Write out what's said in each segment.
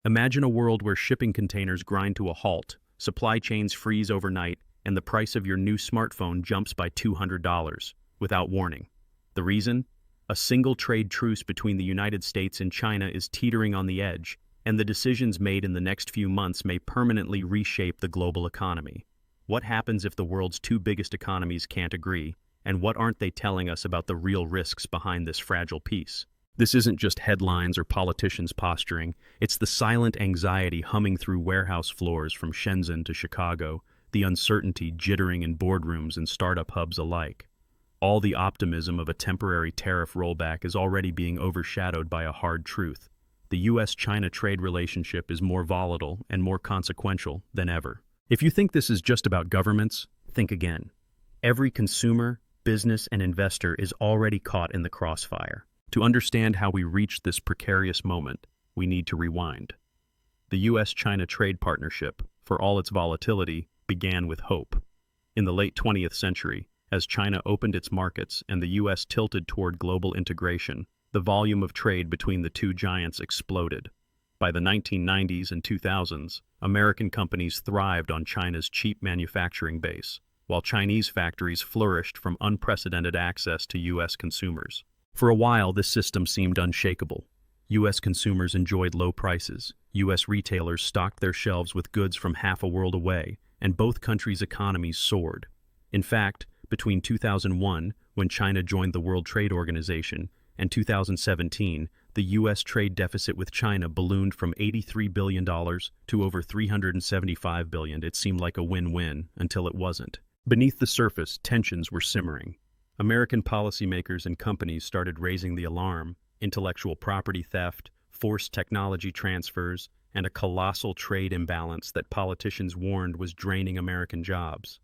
Imagine a world where shipping containers grind to a halt, supply chains freeze overnight, and the price of your new smartphone jumps by $200 without warning. The reason? A single trade truce between the United States and China is teetering on the edge, and the decisions made in the next few months may permanently reshape the global economy. What happens if the world's two biggest economies can't agree, and what aren't they telling us about the real risks behind this fragile peace? This isn't just headlines or politicians posturing, it's the silent anxiety humming through warehouse floors from Shenzhen to Chicago, the uncertainty jittering in boardrooms and startup hubs alike. All the optimism of a temporary tariff rollback is already being overshadowed by a hard truth. The US-China trade relationship is more volatile and more consequential than ever. If you think this is just about governments, think again. Every consumer, business, and investor is already caught in the crossfire. To understand how we reached this precarious moment, we need to rewind. The US-China trade partnership, for all its volatility, began with hope. In the late 20th century, as China opened its markets and the US tilted toward global integration, the volume of trade between the two giants exploded. By the 1990s and 2000s, American companies thrived on China's cheap manufacturing base, while Chinese factories flourished from unprecedented access to US consumers. For a while, this system seemed unshakable. U.S. consumers enjoyed low prices, U.S. retailers stocked their shelves with goods from half a world away, and both countries' economies soared. In fact, between 2001, when China joined the World Trade Organization, and 2017, the U.S. trade deficit with China ballooned from $83 billion to over $375 billion. It seemed like a win-win until it wasn't. Beneath the surface, tensions were simmering. American policymakers and companies started raising the alarm: intellectual property theft, forced technology transfers, and a colossal trade imbalance that politicians warned was draining American jobs.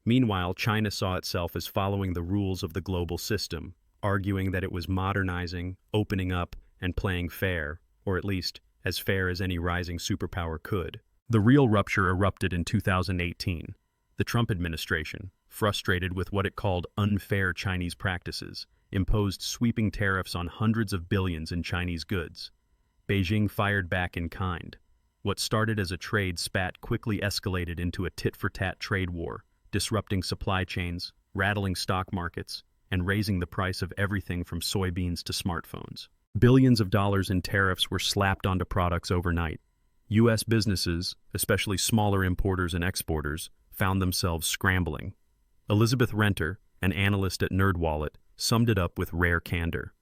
Meanwhile, China saw itself as following the rules of the global system, arguing that it was modernizing, opening up, and playing fair, or at least as fair as any rising superpower could. The real rupture erupted in 2018. The Trump administration, frustrated with what it called unfair Chinese practices, imposed sweeping tariffs on hundreds of billions in Chinese goods. Beijing fired back in kind. What started as a trade spat quickly escalated into a tit-for-tat trade war, disrupting supply chains, rattling stock markets, and raising the price of everything from soybeans to smartphones. Billions of dollars in tariffs were slapped onto products overnight. U.S. businesses, especially smaller importers and exporters, found themselves scrambling. Elizabeth Renter, an analyst at NerdWallet, summed it up with rare candor.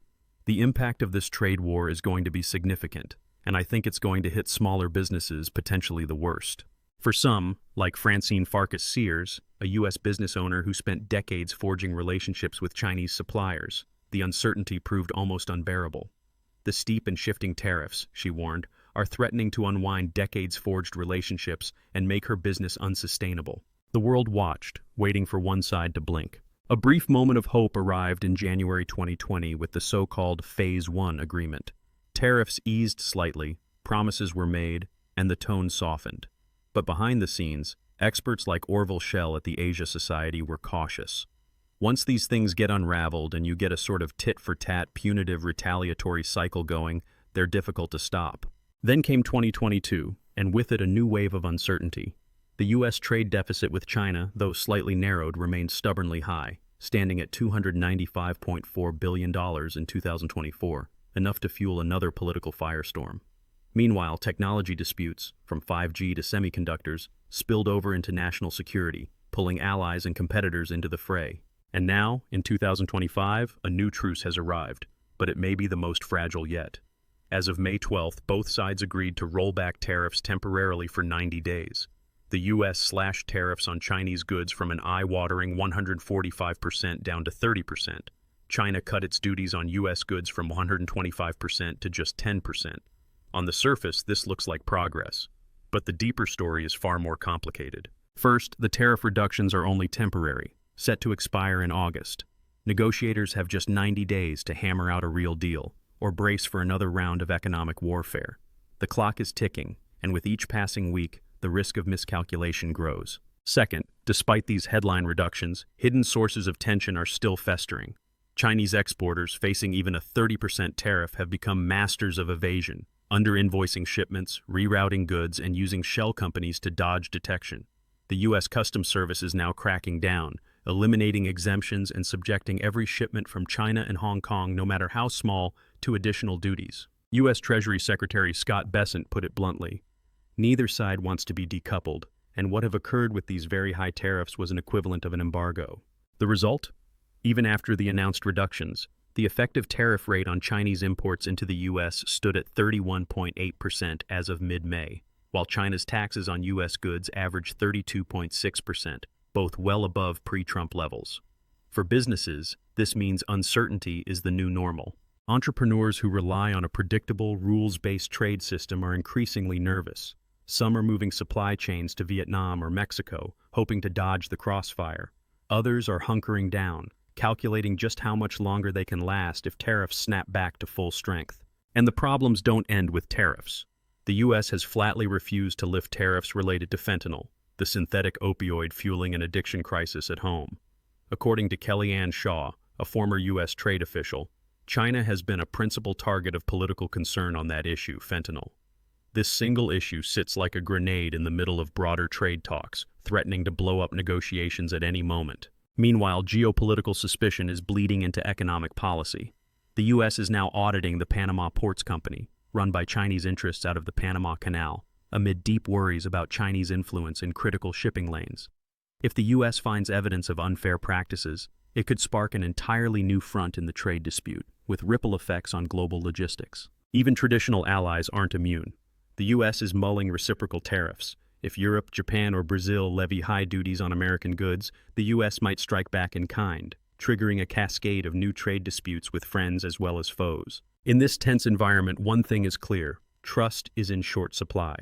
The impact of this trade war is going to be significant, and I think it's going to hit smaller businesses potentially the worst. For some, like Francine Farkas Sears, a U.S. business owner who spent decades forging relationships with Chinese suppliers, the uncertainty proved almost unbearable. The steep and shifting tariffs, she warned, are threatening to unwind decades-forged relationships and make her business unsustainable. The world watched, waiting for one side to blink. A brief moment of hope arrived in January 2020 with the so-called Phase 1 agreement. Tariffs eased slightly, promises were made, and the tone softened. But behind the scenes, experts like Orville Schell at the Asia Society were cautious. Once these things get unraveled and you get a sort of tit-for-tat punitive retaliatory cycle going, they're difficult to stop. Then came 2022, and with it a new wave of uncertainty. The U.S. trade deficit with China, though slightly narrowed, remained stubbornly high, standing at $295.4 billion in 2024, enough to fuel another political firestorm. Meanwhile, technology disputes, from 5G to semiconductors, spilled over into national security, pulling allies and competitors into the fray. And now, in 2025, a new truce has arrived, but it may be the most fragile yet. As of May 12th, both sides agreed to roll back tariffs temporarily for 90 days. The U.S. slashed tariffs on Chinese goods from an eye-watering 145% down to 30%. China cut its duties on U.S. goods from 125% to just 10%. On the surface, this looks like progress, but the deeper story is far more complicated. First, the tariff reductions are only temporary, set to expire in August. Negotiators have just 90 days to hammer out a real deal, or brace for another round of economic warfare. The clock is ticking, and with each passing week, the risk of miscalculation grows. Second, despite these headline reductions, hidden sources of tension are still festering. Chinese exporters, facing even a 30% tariff, have become masters of evasion, under-invoicing shipments, rerouting goods, and using shell companies to dodge detection. The U.S. Customs Service is now cracking down, eliminating exemptions and subjecting every shipment from China and Hong Kong, no matter how small, to additional duties. U.S. Treasury Secretary Scott Bessent put it bluntly, "Neither side wants to be decoupled, and what have occurred with these very high tariffs was an equivalent of an embargo." The result? Even after the announced reductions, the effective tariff rate on Chinese imports into the U.S. stood at 31.8% as of mid-May, while China's taxes on U.S. goods averaged 32.6%, both well above pre-Trump levels. For businesses, this means uncertainty is the new normal. Entrepreneurs who rely on a predictable, rules-based trade system are increasingly nervous. Some are moving supply chains to Vietnam or Mexico, hoping to dodge the crossfire. Others are hunkering down, calculating just how much longer they can last if tariffs snap back to full strength. And the problems don't end with tariffs. The U.S. has flatly refused to lift tariffs related to fentanyl, the synthetic opioid fueling an addiction crisis at home. According to Kellyanne Shaw, a former U.S. trade official, China has been a principal target of political concern on that issue, fentanyl. This single issue sits like a grenade in the middle of broader trade talks, threatening to blow up negotiations at any moment. Meanwhile, geopolitical suspicion is bleeding into economic policy. The U.S. is now auditing the Panama Ports Company, run by Chinese interests out of the Panama Canal, amid deep worries about Chinese influence in critical shipping lanes. If the U.S. finds evidence of unfair practices, it could spark an entirely new front in the trade dispute, with ripple effects on global logistics. Even traditional allies aren't immune. The U.S. is mulling reciprocal tariffs. If Europe, Japan, or Brazil levy high duties on American goods, the U.S. might strike back in kind, triggering a cascade of new trade disputes with friends as well as foes. In this tense environment, one thing is clear: trust is in short supply.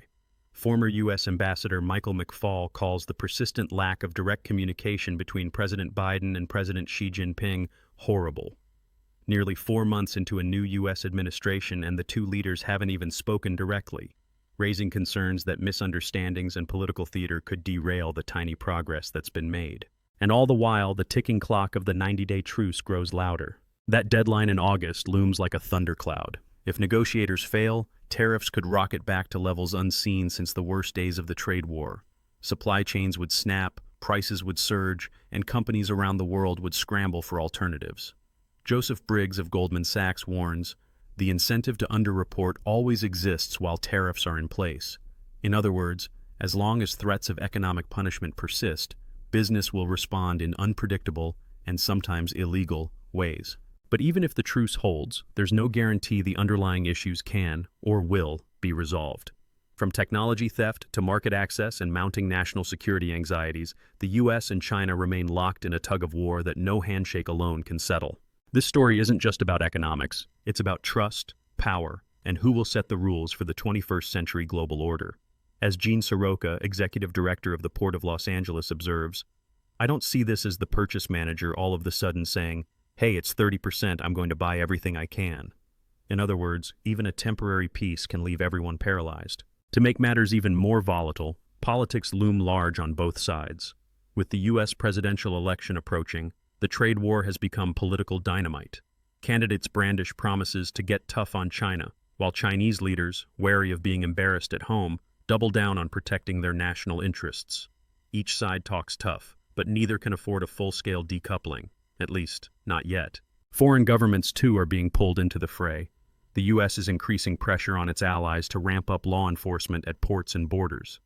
Former U.S. Ambassador Michael McFaul calls the persistent lack of direct communication between President Biden and President Xi Jinping horrible. Nearly 4 months into a new U.S. administration, and the two leaders haven't even spoken directly, raising concerns that misunderstandings and political theater could derail the tiny progress that's been made. And all the while, the ticking clock of the 90-day truce grows louder. That deadline in August looms like a thundercloud. If negotiators fail, tariffs could rocket back to levels unseen since the worst days of the trade war. Supply chains would snap, prices would surge, and companies around the world would scramble for alternatives. Joseph Briggs of Goldman Sachs warns, "The incentive to underreport always exists while tariffs are in place." In other words, as long as threats of economic punishment persist, business will respond in unpredictable and sometimes illegal ways. But even if the truce holds, there's no guarantee the underlying issues can or will be resolved. From technology theft to market access and mounting national security anxieties, the U.S. and China remain locked in a tug-of-war that no handshake alone can settle. This story isn't just about economics. It's about trust, power, and who will set the rules for the 21st century global order. As Gene Soroka, executive director of the Port of Los Angeles, observes, "I don't see this as the purchase manager all of the sudden saying, 'Hey, it's 30%, I'm going to buy everything I can.' In other words, even a temporary peace can leave everyone paralyzed." To make matters even more volatile, politics loom large on both sides. With the U.S. presidential election approaching, the trade war has become political dynamite. Candidates brandish promises to get tough on China, while Chinese leaders, wary of being embarrassed at home, double down on protecting their national interests. Each side talks tough, but neither can afford a full-scale decoupling, at least, not yet. Foreign governments, too, are being pulled into the fray. The U.S. is increasing pressure on its allies to ramp up law enforcement at ports and borders.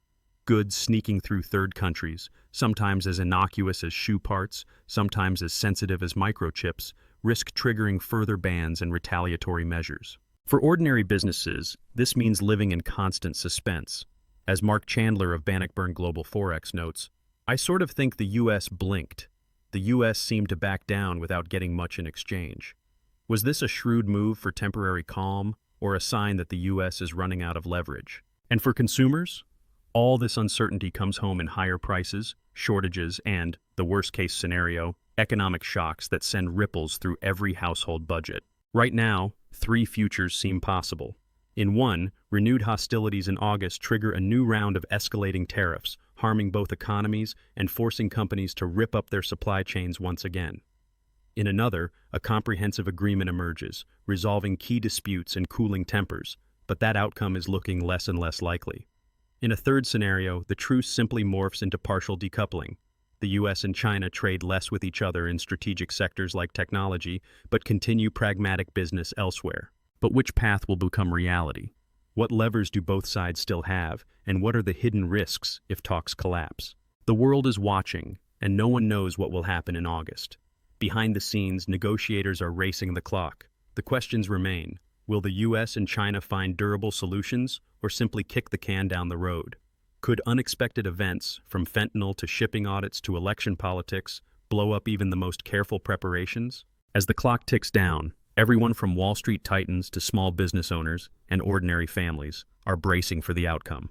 Goods sneaking through third countries, sometimes as innocuous as shoe parts, sometimes as sensitive as microchips, risk triggering further bans and retaliatory measures. For ordinary businesses, this means living in constant suspense. As Mark Chandler of Bannockburn Global Forex notes, "I sort of think the U.S. blinked. The U.S. seemed to back down without getting much in exchange. Was this a shrewd move for temporary calm, or a sign that the U.S. is running out of leverage?" And for consumers, all this uncertainty comes home in higher prices, shortages, and, the worst-case scenario, economic shocks that send ripples through every household budget. Right now, 3 futures seem possible. In one, renewed hostilities in August trigger a new round of escalating tariffs, harming both economies and forcing companies to rip up their supply chains once again. In another, a comprehensive agreement emerges, resolving key disputes and cooling tempers, but that outcome is looking less and less likely. In a third scenario, the truce simply morphs into partial decoupling. The US and China trade less with each other in strategic sectors like technology, but continue pragmatic business elsewhere. But which path will become reality? What levers do both sides still have, and what are the hidden risks if talks collapse? The world is watching, and no one knows what will happen in August. Behind the scenes, negotiators are racing the clock. The questions remain. Will the US and China find durable solutions, or simply kick the can down the road? Could unexpected events, from fentanyl to shipping audits to election politics, blow up even the most careful preparations? As the clock ticks down, everyone from Wall Street titans to small business owners and ordinary families are bracing for the outcome.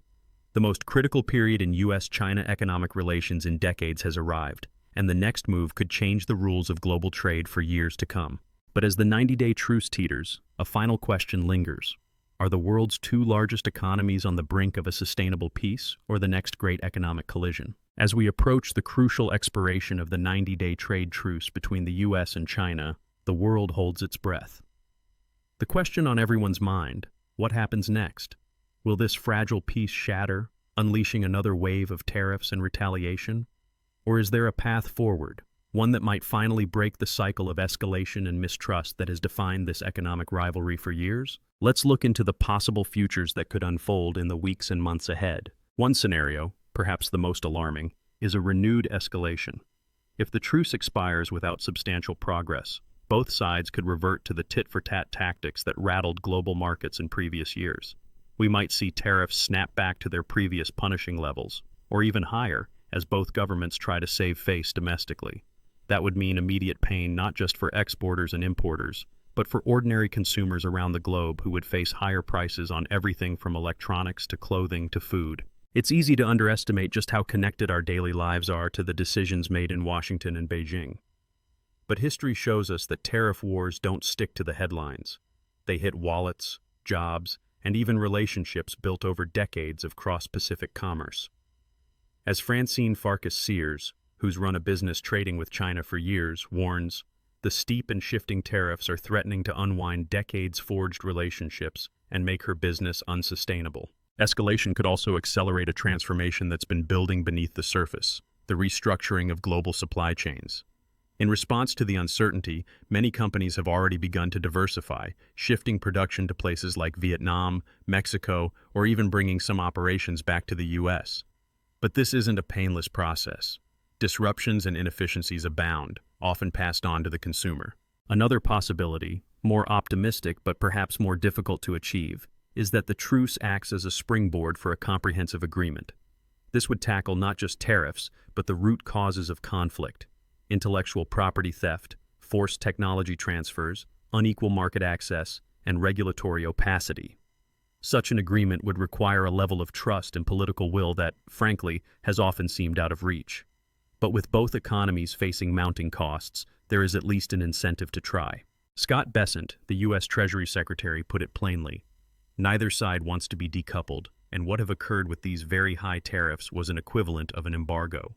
The most critical period in US-China economic relations in decades has arrived, and the next move could change the rules of global trade for years to come. But as the 90-day truce teeters, a final question lingers. Are the world's two largest economies on the brink of a sustainable peace, or the next great economic collision? As we approach the crucial expiration of the 90-day trade truce between the US and China, the world holds its breath. The question on everyone's mind, what happens next? Will this fragile peace shatter, unleashing another wave of tariffs and retaliation? Or is there a path forward, one that might finally break the cycle of escalation and mistrust that has defined this economic rivalry for years? Let's look into the possible futures that could unfold in the weeks and months ahead. One scenario, perhaps the most alarming, is a renewed escalation. If the truce expires without substantial progress, both sides could revert to the tit-for-tat tactics that rattled global markets in previous years. We might see tariffs snap back to their previous punishing levels, or even higher, as both governments try to save face domestically. That would mean immediate pain not just for exporters and importers, but for ordinary consumers around the globe who would face higher prices on everything from electronics to clothing to food. It's easy to underestimate just how connected our daily lives are to the decisions made in Washington and Beijing. But history shows us that tariff wars don't stick to the headlines. They hit wallets, jobs, and even relationships built over decades of cross-Pacific commerce. As Francine Farkas Sears, who's run a business trading with China for years, warns, the steep and shifting tariffs are threatening to unwind decades-forged relationships and make her business unsustainable. Escalation could also accelerate a transformation that's been building beneath the surface, the restructuring of global supply chains. In response to the uncertainty, many companies have already begun to diversify, shifting production to places like Vietnam, Mexico, or even bringing some operations back to the US. But this isn't a painless process. Disruptions and inefficiencies abound, often passed on to the consumer. Another possibility, more optimistic but perhaps more difficult to achieve, is that the truce acts as a springboard for a comprehensive agreement. This would tackle not just tariffs, but the root causes of conflict: intellectual property theft, forced technology transfers, unequal market access, and regulatory opacity. Such an agreement would require a level of trust and political will that, frankly, has often seemed out of reach. But with both economies facing mounting costs, there is at least an incentive to try. Scott Bessent, the U.S. Treasury Secretary, put it plainly: neither side wants to be decoupled, and what have occurred with these very high tariffs was an equivalent of an embargo.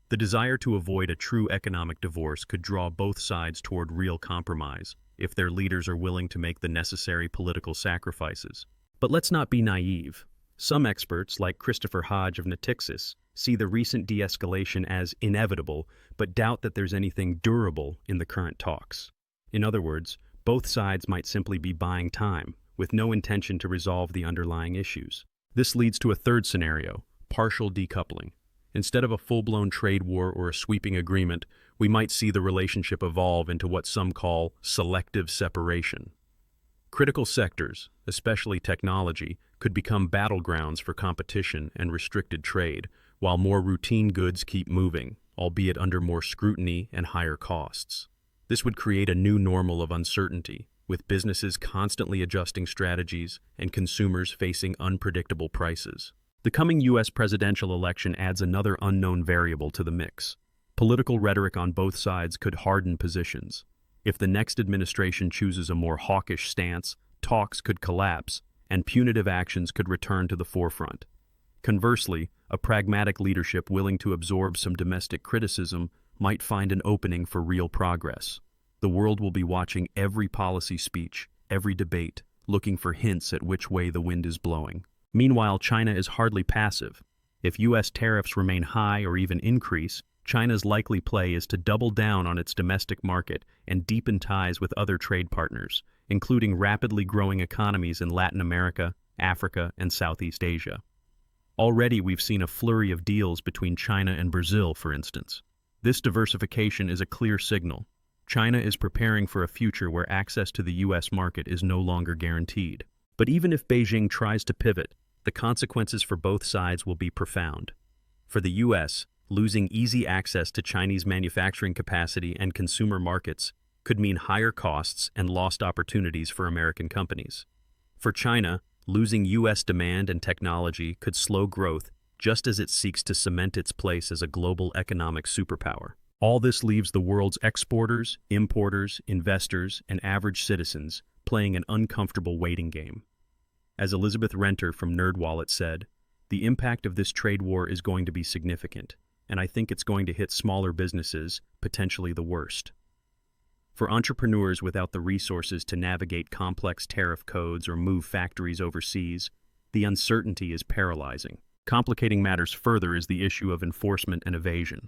The desire to avoid a true economic divorce could draw both sides toward real compromise if their leaders are willing to make the necessary political sacrifices. But let's not be naive. Some experts, like Christopher Hodge of Natixis, see the recent de-escalation as inevitable, but doubt that there's anything durable in the current talks. In other words, both sides might simply be buying time, with no intention to resolve the underlying issues. This leads to a third scenario: partial decoupling. Instead of a full-blown trade war or a sweeping agreement, we might see the relationship evolve into what some call selective separation. Critical sectors, especially technology, could become battlegrounds for competition and restricted trade, while more routine goods keep moving, albeit under more scrutiny and higher costs. This would create a new normal of uncertainty, with businesses constantly adjusting strategies and consumers facing unpredictable prices. The coming U.S. presidential election adds another unknown variable to the mix. Political rhetoric on both sides could harden positions. If the next administration chooses a more hawkish stance, talks could collapse, and punitive actions could return to the forefront. Conversely, a pragmatic leadership willing to absorb some domestic criticism might find an opening for real progress. The world will be watching every policy speech, every debate, looking for hints at which way the wind is blowing. Meanwhile, China is hardly passive. If U.S. tariffs remain high or even increase, China's likely play is to double down on its domestic market and deepen ties with other trade partners, including rapidly growing economies in Latin America, Africa, and Southeast Asia. Already we've seen a flurry of deals between China and Brazil, for instance. This diversification is a clear signal. China is preparing for a future where access to the U.S. market is no longer guaranteed. But even if Beijing tries to pivot, the consequences for both sides will be profound. For the U.S., losing easy access to Chinese manufacturing capacity and consumer markets could mean higher costs and lost opportunities for American companies. For China, losing U.S. demand and technology could slow growth just as it seeks to cement its place as a global economic superpower. All this leaves the world's exporters, importers, investors, and average citizens playing an uncomfortable waiting game. As Elizabeth Renter from NerdWallet said, the impact of this trade war is going to be significant, and I think it's going to hit smaller businesses, potentially the worst. For entrepreneurs without the resources to navigate complex tariff codes or move factories overseas, the uncertainty is paralyzing. Complicating matters further is the issue of enforcement and evasion.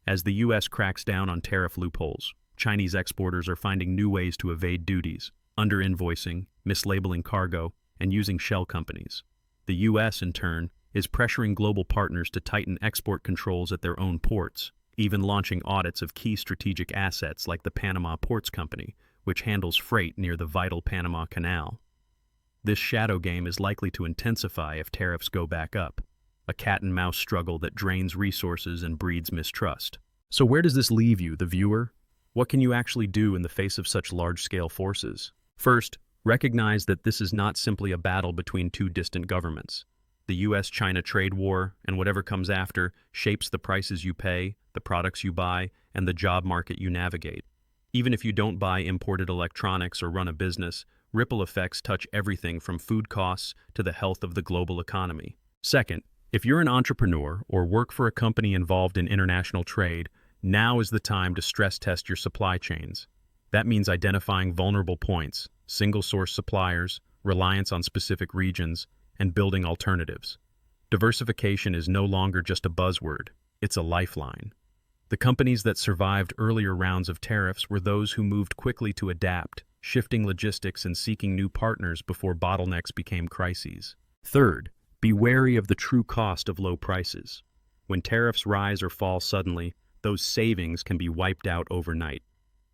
As the U.S. cracks down on tariff loopholes, Chinese exporters are finding new ways to evade duties, under-invoicing, mislabeling cargo, and using shell companies. The U.S., in turn, is pressuring global partners to tighten export controls at their own ports, even launching audits of key strategic assets like the Panama Ports Company, which handles freight near the vital Panama Canal. This shadow game is likely to intensify if tariffs go back up, a cat-and-mouse struggle that drains resources and breeds mistrust. So where does this leave you, the viewer? What can you actually do in the face of such large-scale forces? First, recognize that this is not simply a battle between two distant governments. The U.S.-China trade war, and whatever comes after, shapes the prices you pay, the products you buy, and the job market you navigate. Even if you don't buy imported electronics or run a business, ripple effects touch everything from food costs to the health of the global economy. Second, if you're an entrepreneur or work for a company involved in international trade, now is the time to stress test your supply chains. That means identifying vulnerable points, single-source suppliers, reliance on specific regions, and building alternatives. Diversification is no longer just a buzzword, it's a lifeline. The companies that survived earlier rounds of tariffs were those who moved quickly to adapt, shifting logistics and seeking new partners before bottlenecks became crises. Third, be wary of the true cost of low prices. When tariffs rise or fall suddenly, those savings can be wiped out overnight.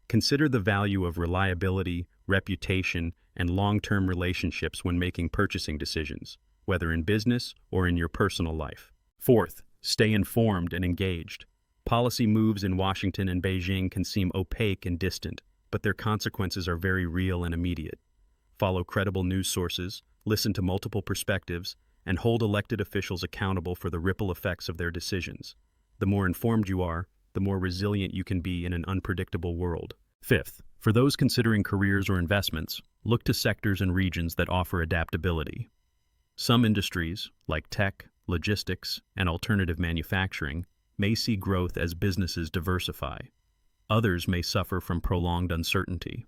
Consider the value of reliability, reputation, and long-term relationships when making purchasing decisions, whether in business or in your personal life. Fourth, stay informed and engaged. Policy moves in Washington and Beijing can seem opaque and distant, but their consequences are very real and immediate. Follow credible news sources, listen to multiple perspectives, and hold elected officials accountable for the ripple effects of their decisions. The more informed you are, the more resilient you can be in an unpredictable world. Fifth, for those considering careers or investments, look to sectors and regions that offer adaptability. Some industries, like tech, logistics, and alternative manufacturing, may see growth as businesses diversify. Others may suffer from prolonged uncertainty.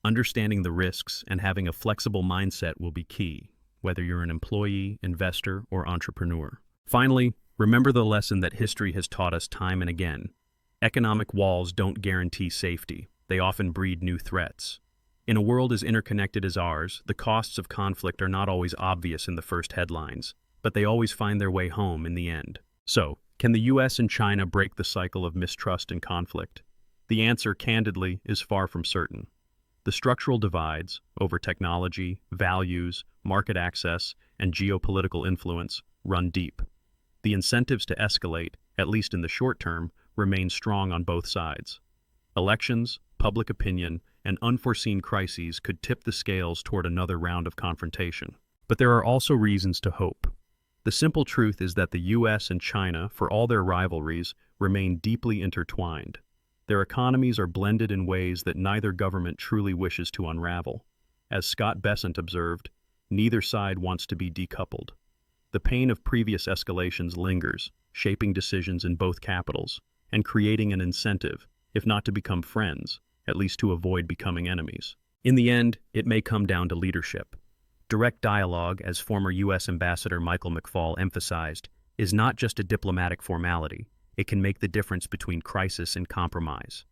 Understanding the risks and having a flexible mindset will be key, whether you're an employee, investor, or entrepreneur. Finally, remember the lesson that history has taught us time and again. Economic walls don't guarantee safety. They often breed new threats. In a world as interconnected as ours, the costs of conflict are not always obvious in the first headlines, but they always find their way home in the end. So, can the U.S. and China break the cycle of mistrust and conflict? The answer, candidly, is far from certain. The structural divides over technology, values, market access, and geopolitical influence run deep. The incentives to escalate, at least in the short term, remain strong on both sides. Elections, public opinion, and unforeseen crises could tip the scales toward another round of confrontation. But there are also reasons to hope. The simple truth is that the U.S. and China, for all their rivalries, remain deeply intertwined. Their economies are blended in ways that neither government truly wishes to unravel. As Scott Bessent observed, neither side wants to be decoupled. The pain of previous escalations lingers, shaping decisions in both capitals, and creating an incentive, if not to become friends, at least to avoid becoming enemies. In the end, it may come down to leadership. Direct dialogue, as former U.S. Ambassador Michael McFaul emphasized, is not just a diplomatic formality. It can make the difference between crisis and compromise.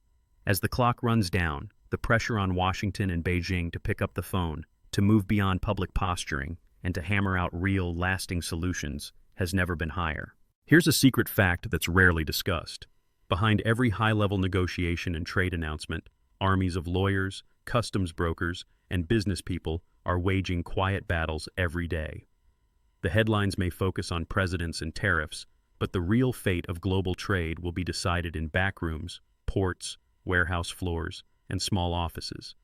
As the clock runs down, the pressure on Washington and Beijing to pick up the phone, to move beyond public posturing, and to hammer out real, lasting solutions has never been higher. Here's a secret fact that's rarely discussed. Behind every high-level negotiation and trade announcement, armies of lawyers, customs brokers, and business people are waging quiet battles every day. The headlines may focus on presidents and tariffs, but the real fate of global trade will be decided in backrooms, ports, warehouse floors, and small offices.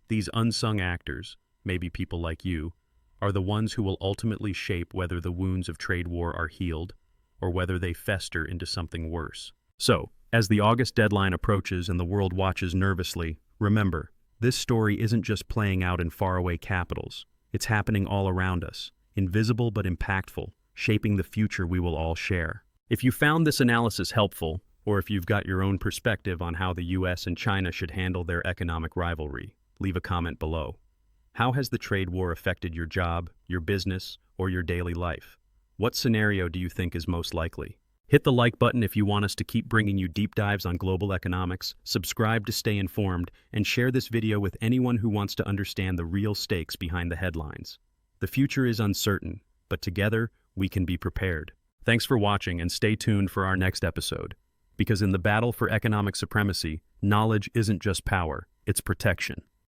These unsung actors, maybe people like you, are the ones who will ultimately shape whether the wounds of trade war are healed or whether they fester into something worse. So, as the August deadline approaches and the world watches nervously, remember, this story isn't just playing out in faraway capitals. It's happening all around us, invisible but impactful, shaping the future we will all share. If you found this analysis helpful, or if you've got your own perspective on how the US and China should handle their economic rivalry, leave a comment below. How has the trade war affected your job, your business, or your daily life? What scenario do you think is most likely? Hit the like button if you want us to keep bringing you deep dives on global economics, subscribe to stay informed, and share this video with anyone who wants to understand the real stakes behind the headlines. The future is uncertain, but together, we can be prepared. Thanks for watching and stay tuned for our next episode. Because in the battle for economic supremacy, knowledge isn't just power, it's protection.